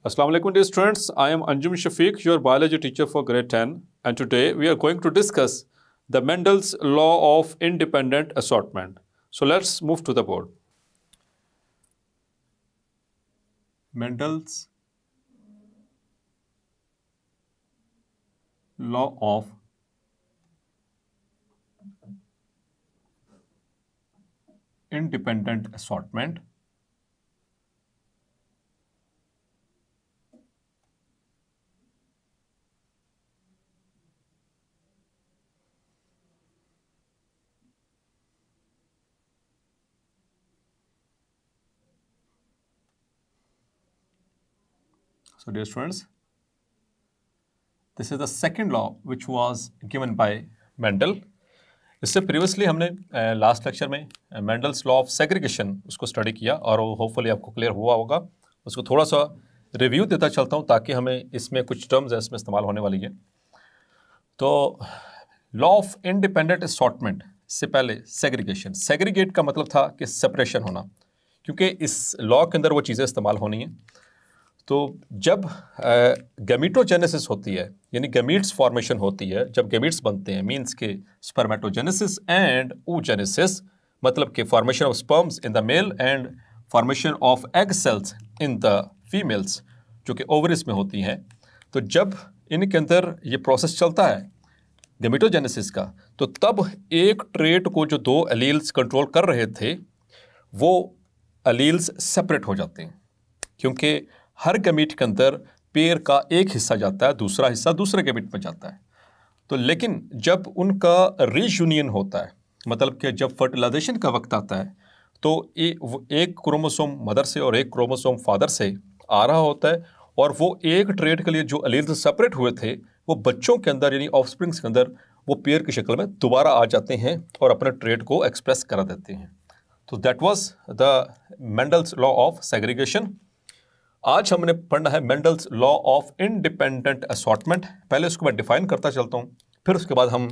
Assalamu alaikum dear students, I am Anjum Shafiq, your biology teacher for grade 10, and today we are going to discuss the Mendel's law of independent assortment. So let's move to the board. Mendel's law of independent assortment. So dear students, this is the second law which was given by Mendel. इससे previously हमने last lecture में Mendel's law of segregation उसको study किया और वो hopefully आपको clear हुआ होगा। उसको थोड़ा सा रिव्यू देता चलता हूँ ताकि हमें इसमें कुछ टर्म्स इसमें इस्तेमाल होने वाली है। तो लॉ ऑफ इंडिपेंडेंट असॉर्टमेंट से पहले सेग्रीगेशन, सेग्रीगेट का मतलब था कि सेपरेशन होना, क्योंकि इस लॉ के अंदर वो चीज़ें इस्तेमाल होनी हैं। तो जब गैमीटोजेनेसिस होती है यानी गैमीट्स फॉर्मेशन होती है, जब गैमीट्स बनते हैं मींस के स्पर्मेटोजेनेसिस एंड oogenesis, मतलब कि formation of sperms in the male and formation of egg cells in the females जो कि ओवरीज में होती हैं। तो जब इनके अंदर ये प्रोसेस चलता है गैमीटोजेनेसिस का, तो तब एक ट्रेट को जो दो एलील्स कंट्रोल कर रहे थे वो एलील्स सेपरेट हो जाते हैं, क्योंकि हर गैमीट के अंदर पेयर का एक हिस्सा जाता है, दूसरा हिस्सा दूसरे गैमीट में जाता है। तो लेकिन जब उनका रीयूनियन होता है, मतलब कि जब फर्टिलाइजेशन का वक्त आता है, तो एक क्रोमोसोम मदर से और एक क्रोमोसोम फादर से आ रहा होता है, और वो एक ट्रेट के लिए जो एलील्स सेपरेट हुए थे वो बच्चों के अंदर यानी ऑफस्प्रिंग्स के अंदर वो पेयर की शक्ल में दोबारा आ जाते हैं और अपने ट्रेट को एक्सप्रेस करा देते हैं। तो that was the Mendel's law of segregation. आज हमने पढ़ना है Mendel's law of independent assortment. पहले उसको मैं डिफाइन करता चलता हूं, फिर उसके बाद हम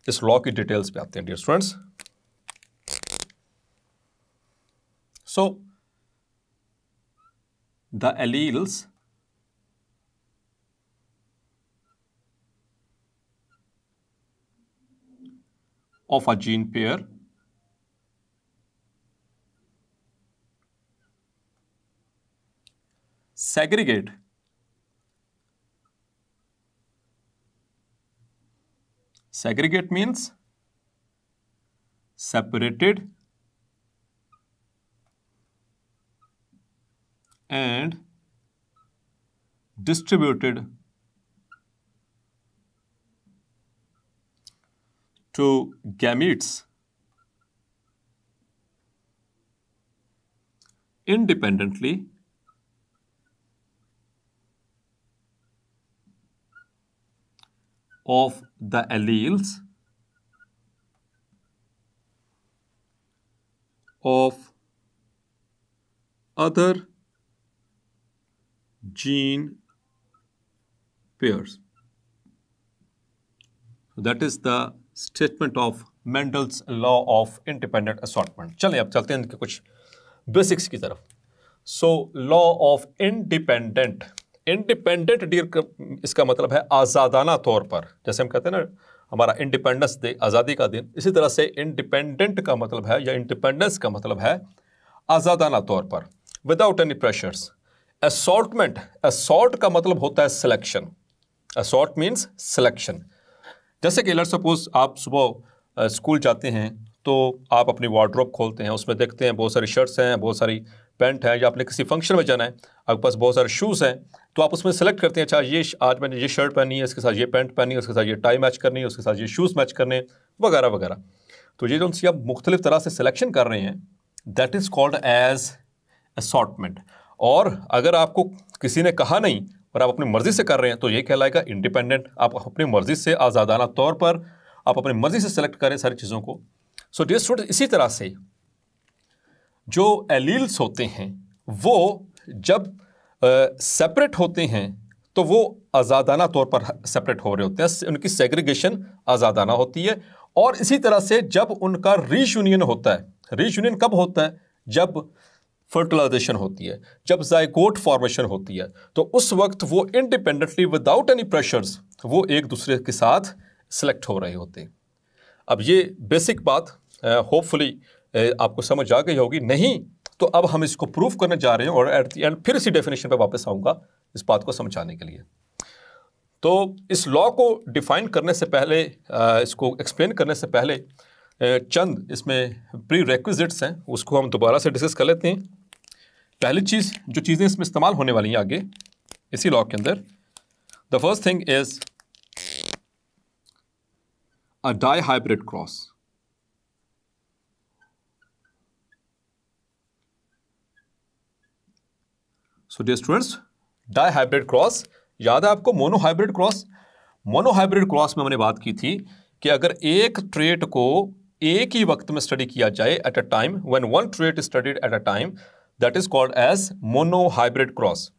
इस लॉ की डिटेल्स पे आते हैं dear students. So the alleles of a gene pair segregate means separated and distributed to gametes independently of the alleles of other gene pairs. So that is the statement of Mendel's law of independent assortment. चलिए अब चलते हैं इनके कुछ basics की तरफ। So law of independent, independent dear इसका मतलब है आज़ादाना तौर पर, जैसे हम कहते हैं ना हमारा इंडिपेंडेंस डे, आज़ादी का दिन, इसी तरह से इंडिपेंडेंट का मतलब है या इंडिपेंडेंस का मतलब है आज़ादाना तौर पर, without any pressures. Assortment, assort का मतलब होता है सिलेक्शन, असॉर्ट मीन्स सिलेक्शन। जैसे कि लेट्स सपोज आप सुबह स्कूल जाते हैं तो आप अपनी वार्डरोब खोलते हैं, उसमें देखते हैं बहुत सारी शर्ट्स हैं, बहुत सारी पैंट है, या आपने किसी फंक्शन में जाना है आपके पास बहुत सारे शूज़ हैं, तो आप उसमें सेलेक्ट करते हैं, अच्छा ये आज मैंने ये शर्ट पहनी है, इसके साथ ये पैंट पहनी है, उसके साथ ये टाई मैच करनी है, उसके साथ ये शूज़ मैच करने वगैरह वगैरह। तो ये जो उनसे आप मुख्तलिफ तरह से सिलेक्शन कर रहे हैं that is called as assortment. और अगर आपको किसी ने कहा नहीं और आप अपनी मर्ज़ी से कर रहे हैं तो ये कहलाएगा इंडिपेंडेंट। आप अपनी मर्ज़ी से आज़ादाना तौर पर आप अपनी मर्ज़ी से सेलेक्ट करें सारी चीज़ों को। सो डियर स्टूडेंट, इसी तरह से जो एलील्स होते हैं वो जब सेपरेट होते हैं तो वो आज़ादाना तौर पर सेपरेट हो रहे होते हैं, उनकी सेग्रीगेशन आज़ादाना होती है। और इसी तरह से जब उनका रीयूनियन होता है, रीयूनियन कब होता है? जब फर्टिलाइजेशन होती है, जब जाइगोट फॉर्मेशन होती है, तो उस वक्त वो इंडिपेंडेंटली विदाउट एनी प्रेशर्स वो एक दूसरे के साथ सिलेक्ट हो रहे होते हैं। अब ये बेसिक बात होपफुली आपको समझ आ गई होगी, नहीं तो अब हम इसको प्रूव करने जा रहे हैं और एट द एंड फिर इसी डेफिनेशन पे वापस आऊँगा इस बात को समझाने के लिए। तो इस लॉ को डिफाइन करने से पहले, इसको एक्सप्लेन करने से पहले चंद इसमें प्री रेक्विजिट्स हैं, उसको हम दोबारा से डिस्कस कर लेते हैं। पहली चीज़, जो चीज़ें इसमें इस्तेमाल होने वाली हैं आगे इसी लॉ के अंदर, the first thing is a dihybrid cross. So dear students, dihybrid cross याद है आपको? मोनोहाइब्रिड क्रॉस, मोनोहाइब्रिड क्रॉस में हमने बात की थी कि अगर एक ट्रेट को एक ही वक्त में स्टडी किया जाए at a time, when one trait is studied at a time, that is called as monohybrid cross.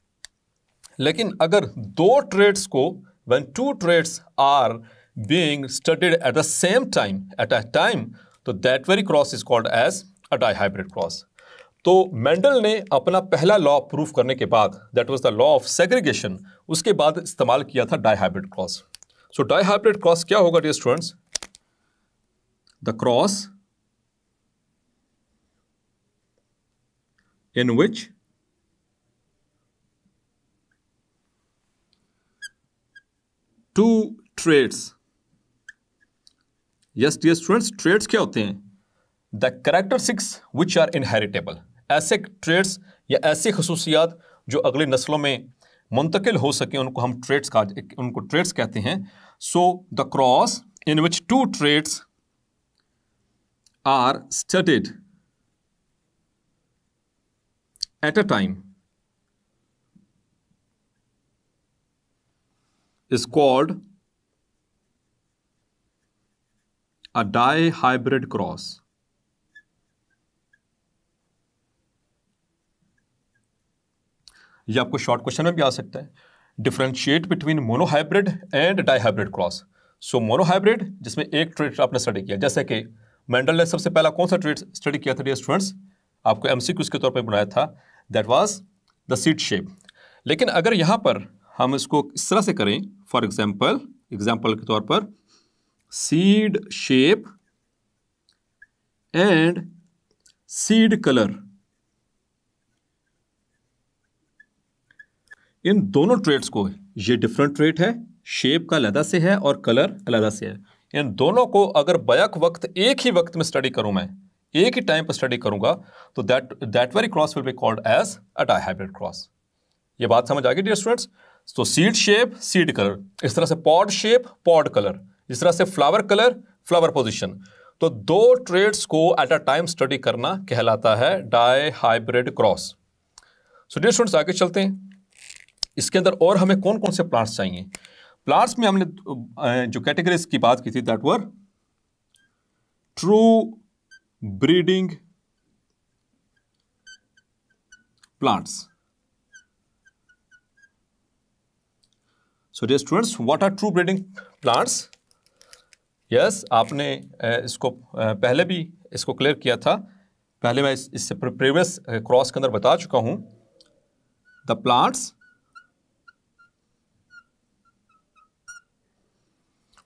लेकिन अगर दो ट्रेट्स को, when two traits are being studied at the same time at a time, तो that very cross is called as a dihybrid cross. तो Mendel ने अपना पहला law prove करने के बाद, that was the law of segregation, उसके बाद इस्तेमाल किया था dihybrid cross. So dihybrid cross क्या होगा dear students? The cross in which two traits, yes dear students, traits क्या होते हैं? The characteristics which are inheritable, ऐसे ट्रेट्स या ऐसी खसूसियात जो अगली नस्लों में मुंतकिल हो सके, उनको हम उनको ट्रेट्स कहते हैं। So the cross in which two traits are studied at a time is called a dihybrid cross. ये आपको शॉर्ट क्वेश्चन में भी आ सकता है, differentiate between monohybrid and dihybrid cross. So monohybrid जिसमें एक ट्रेट आपने स्टडी किया, जैसे कि मेंडल ने सबसे पहला कौन सा ट्रेट स्टडी किया था डियर स्टूडेंट्स? आपको एमसीक्यूज के तौर पे बनाया था, that was the seed shape. लेकिन अगर यहां पर हम इसको इस तरह से करें, फॉर एग्जाम्पल के तौर पर seed shape and seed colour, इन दोनों ट्रेट्स को, ये डिफरेंट ट्रेट है, शेप का अलग से है और कलर अलग से है, इन दोनों को अगर बैक वक्त एक ही वक्त में स्टडी करूं, मैं एक ही टाइम पर स्टडी करूंगा, तो that very cross will be called as a dihybrid cross. ये बात समझ आ गई डियर स्टूडेंट्स? तो सीड शेप, सीड कलर, इस तरह से पॉड शेप, पॉड कलर, इस तरह से फ्लावर कलर, फ्लावर पोजीशन, तो दो ट्रेट्स को एट अ टाइम स्टडी करना कहलाता है dihybrid cross. So dear students, आगे चलते हैं। इसके अंदर और हमें कौन कौन से प्लांट्स चाहिए? प्लांट्स में हमने जो कैटेगरीज की बात की थी, that were true breeding plants. So dear students, what are true breeding plants? Yes, आपने इसको पहले भी इसको क्लियर किया था, पहले मैं इससे प्रीवियस क्रॉस के अंदर बता चुका हूं। The plants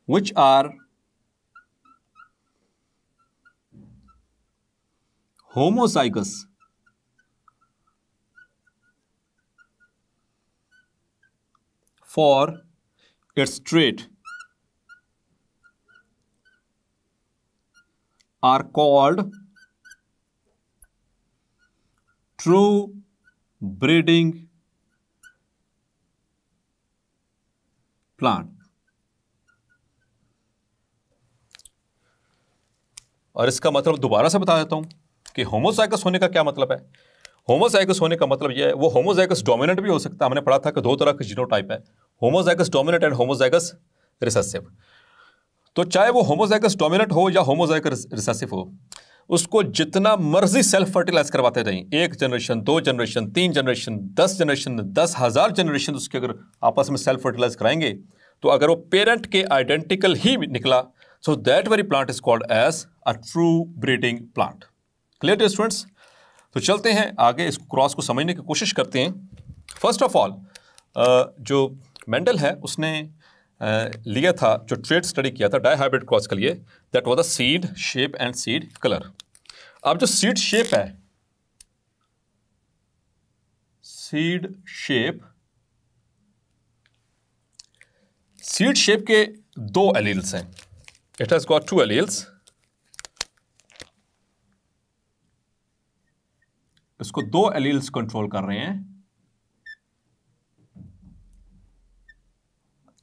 which are homozygous for its trait are called true breeding plant। और इसका मतलब दोबारा से बता देता हूं कि होमोजाइगस होने का क्या मतलब है। होमोजाइगस होने का मतलब यह है, वो होमोजाइगस डोमिनेंट भी हो सकता है। हमने पढ़ा था कि दो तरह के जीनोटाइप है, homozygous dominant and homozygous recessive. तो चाहे वो होमोजाइगस डोमिनेंट हो या होमोजाइगस रिसेसिव हो, उसको जितना मर्जी सेल्फ फर्टिलाइज करवाते रहें, 1 generation, 2 generation, 3 generation, 10 generation, 10,000 generation उसके अगर आपस में सेल्फ फर्टिलाइज कराएंगे, तो अगर वो पेरेंट के आइडेंटिकल ही निकला, so that very plant is called as a true breeding plant. Clear dear students? तो चलते हैं आगे, इस क्रॉस को समझने की कोशिश करते हैं। फर्स्ट ऑफ ऑल जो मेंडल है उसने लिया था, जो ट्रेड स्टडी किया था डायहाइब्रिड क्रॉस के लिए, that was the seed shape and seed colour. अब जो सीड शेप है, सीड शेप के दो एलील्स हैं। It has got 2 alleles. इसको 2 एलील्स कंट्रोल कर रहे हैं,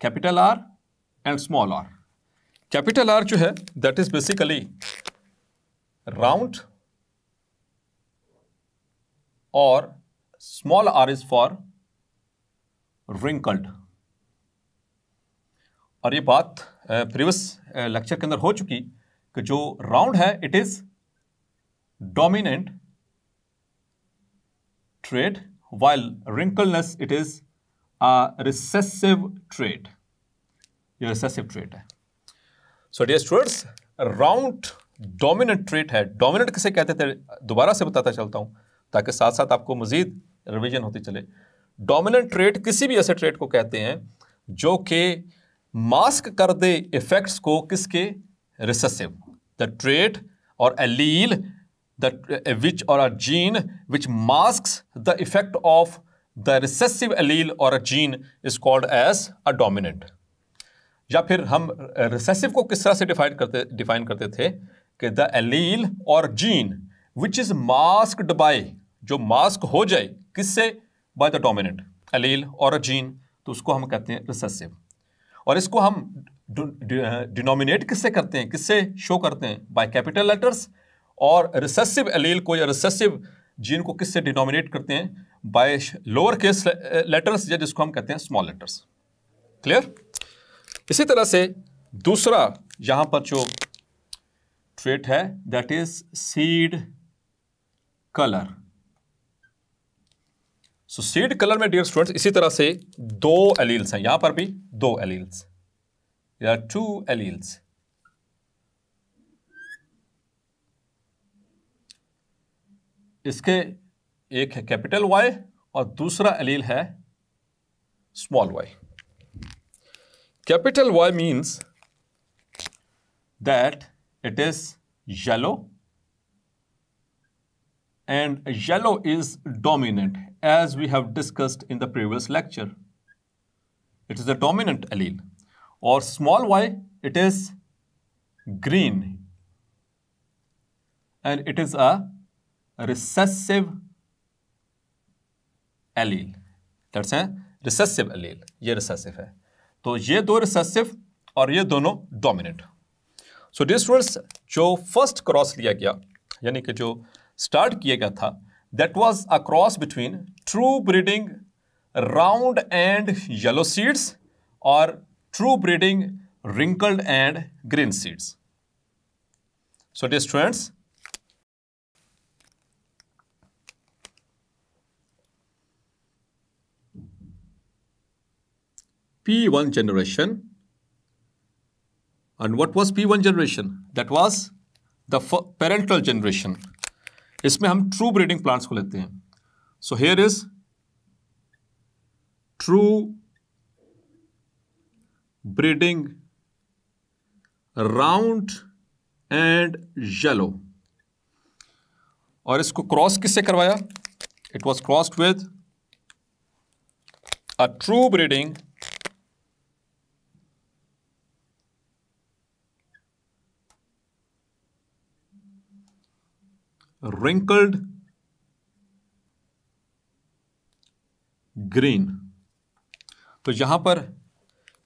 capital R and small R. Capital R जो है दैट इज बेसिकली राउंड, और small R is for wrinkled. और ये बात प्रीवियस लेक्चर के अंदर हो चुकी कि जो राउंड है it is dominant trait, while wrinkleness it is a recessive trait. ये recessive trait है। So dear students, round dominant trait है। dominant किसे कहते थे, दोबारा से बताता चलता हूँ ताकि साथ साथ आपको मजीद रिवीजन होती चले। dominant trait किसी भी ऐसे ट्रेट को कहते हैं जो कि मास्क कर दे इफेक्ट्स को, किसके, recessive, the trait or allele which or a gene which masks the effect of the recessive allele or a gene is called as a dominant। या फिर हम recessive को किस तरह से डिफाइन करते थे कि the allele or gene which is masked by, जो मास्क हो जाए किससे, by the dominant allele or a gene, तो उसको हम कहते हैं recessive। और इसको हम डिनोमिनेट किससे करते हैं, किससे शो करते हैं, by capital letters। और रिसेसिव एलील को या रिसेसिव जीन को किससे डिनोमिनेट करते हैं, बाय लोअर केस लेटर्स, या जिसको हम कहते हैं स्मॉल लेटर्स। क्लियर। इसी तरह से दूसरा यहां पर जो ट्रेट है that is seed colour. So seed colour में डियर स्टूडेंट्स इसी तरह से 2 एलील्स हैं, यहां पर भी 2 एलील्स या 2 एलील्स। इसके एक है कैपिटल वाई और दूसरा एलील है small Y. Capital Y means that it is yellow and yellow is dominant as we have discussed in the previous lecture. It is the dominant allele. और small Y it is green and it is a recessive allele। That's a recessive allele। ये recessive है, तो ये 2 recessive और ये दोनों dominant। So dear students, जो first cross लिया गया, यानी कि जो start किया गया था, that was a cross between true breeding round and yellow seeds और true breeding wrinkled and green seeds। So dear students, P1 generation, and what was P1 generation? That was the parental generation। इसमें हम true breeding plants को लेते हैं। So here is true breeding round and yellow। और इसको cross किससे करवाया? It was crossed with a true breeding wrinkled green। तो यहां पर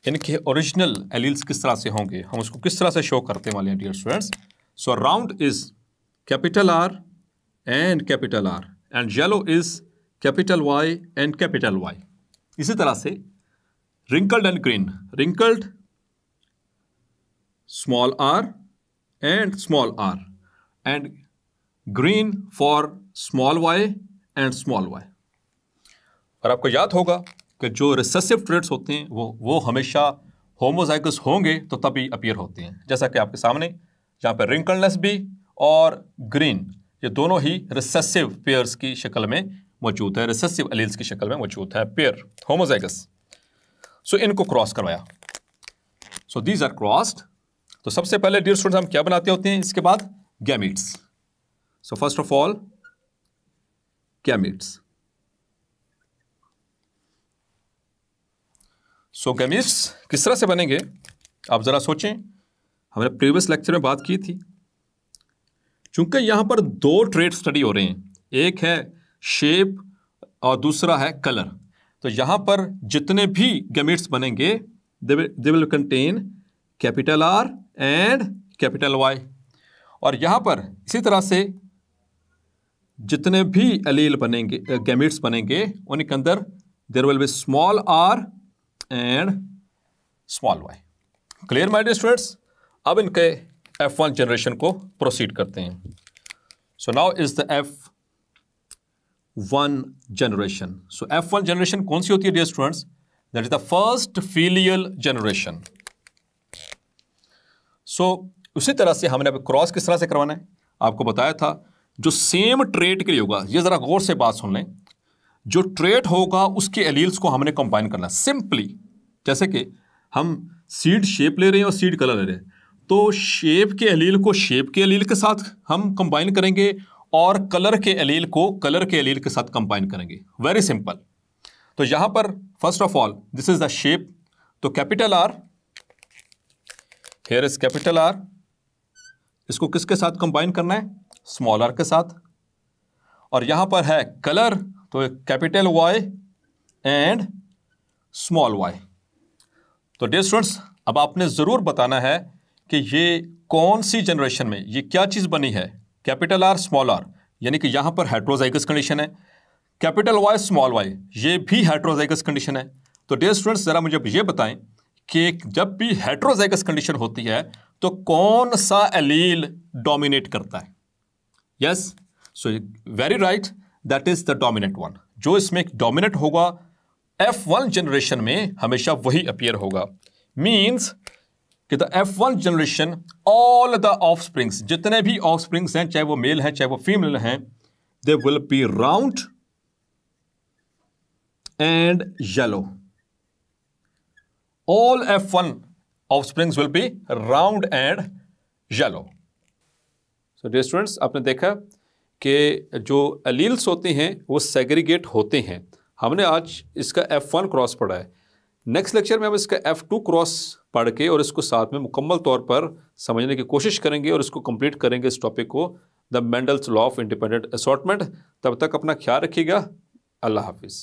इनके ओरिजिनल एलील्स किस तरह से होंगे, हम उसको किस तरह से शो करते वाले हैं dear students. So round is capital R and capital R and yellow is capital Y and capital Y. इसी तरह से wrinkled and green, wrinkled small R and small R and green for small Y and small Y. और आपको याद होगा कि जो recessive traits होते हैं वो हमेशा होमोजाइगस होंगे तो तभी अपीयर होते हैं, जैसा कि आपके सामने यहाँ पर रिंकलनेस भी और ग्रीन ये दोनों ही रिसेसिव पेयर्स की शक्ल में मौजूद है, रिसेसिव एलील्स की शक्ल में मौजूद है पेयर होमोजाइगस। सो इनको क्रॉस करवाया, सो दीज आर क्रॉस्ड। तो सबसे पहले डियर स्टूडेंट्स हम क्या बनाते होते हैं, इसके बाद gametes. So first of all gametes. So gametes किस तरह से बनेंगे आप जरा सोचें। हमने प्रीवियस लेक्चर में बात की थी, चूंकि यहां पर दो ट्रेट स्टडी हो रहे हैं, एक है शेप और दूसरा है कलर। तो यहां पर जितने भी गैमीट्स बनेंगे they will contain capital R and capital Y. और यहां पर इसी तरह से जितने भी एलील बनेंगे, गैमीट्स बनेंगे, उनके अंदर there will be small R and small Y. Clear my dear students. अब इनके F1 जनरेशन को प्रोसीड करते हैं। So now is the F1 generation. So F1 generation कौन सी होती है dear students? That is the first filial generation. So उसी तरह से हमने अब क्रॉस किस तरह से करवाना है आपको बताया था। जो सेम ट्रेट के लिए होगा, ये जरा गौर से बात सुन लें, जो ट्रेट होगा उसके एलील्स को हमने कंबाइन करना सिंपली। जैसे कि हम सीड शेप ले रहे हैं और सीड कलर ले रहे हैं, तो शेप के एलील को शेप के एलील के साथ हम कंबाइन करेंगे और कलर के एलील को कलर के एलील के साथ कंबाइन करेंगे। Very simple. तो यहां पर first of all this is the shape. तो capital R, here is capital R, इसको किसके साथ कंबाइन करना है? स्मॉल आर के साथ। और यहां पर है कलर, तो capital Y and small Y. तो डियर स्टूडेंट्स अब आपने जरूर बताना है कि ये कौन सी जनरेशन में ये क्या चीज बनी है, कैपिटल आर स्मॉल आर, यानी कि यहां पर हेट्रोजाइगस कंडीशन है। कैपिटल वाई स्मॉल वाई ये भी हेट्रोजाइगस कंडीशन है। तो डियर स्टूडेंट्स जरा मुझे ये बताएं कि जब भी हेट्रोजाइगस कंडीशन होती है तो कौन सा एलील डोमिनेट करता है? Yes, so very right, that is the dominant one. जो इसमें डोमिनेट होगा F1 जनरेशन में हमेशा वही अपीयर होगा। मीन्स कि the F1 generation all the offsprings, जितने भी ऑफस्प्रिंग्स हैं, चाहे वो मेल हैं चाहे वो फीमेल हैं, they will be round and yellow. All F1 offsprings will be round and yellow. So dear students आपने देखा कि जो एलील्स होते हैं वो सेग्रीगेट होते हैं। हमने आज इसका F1 क्रॉस पढ़ा है। नेक्स्ट लेक्चर में हम इसका F2 क्रॉस पढ़ के और इसको साथ में मुकम्मल तौर पर समझने की कोशिश करेंगे और इसको कंप्लीट करेंगे इस टॉपिक को, the Mendel's law of independent assortment. तब तक अपना ख्याल रखिएगा। अल्लाह हाफिज़।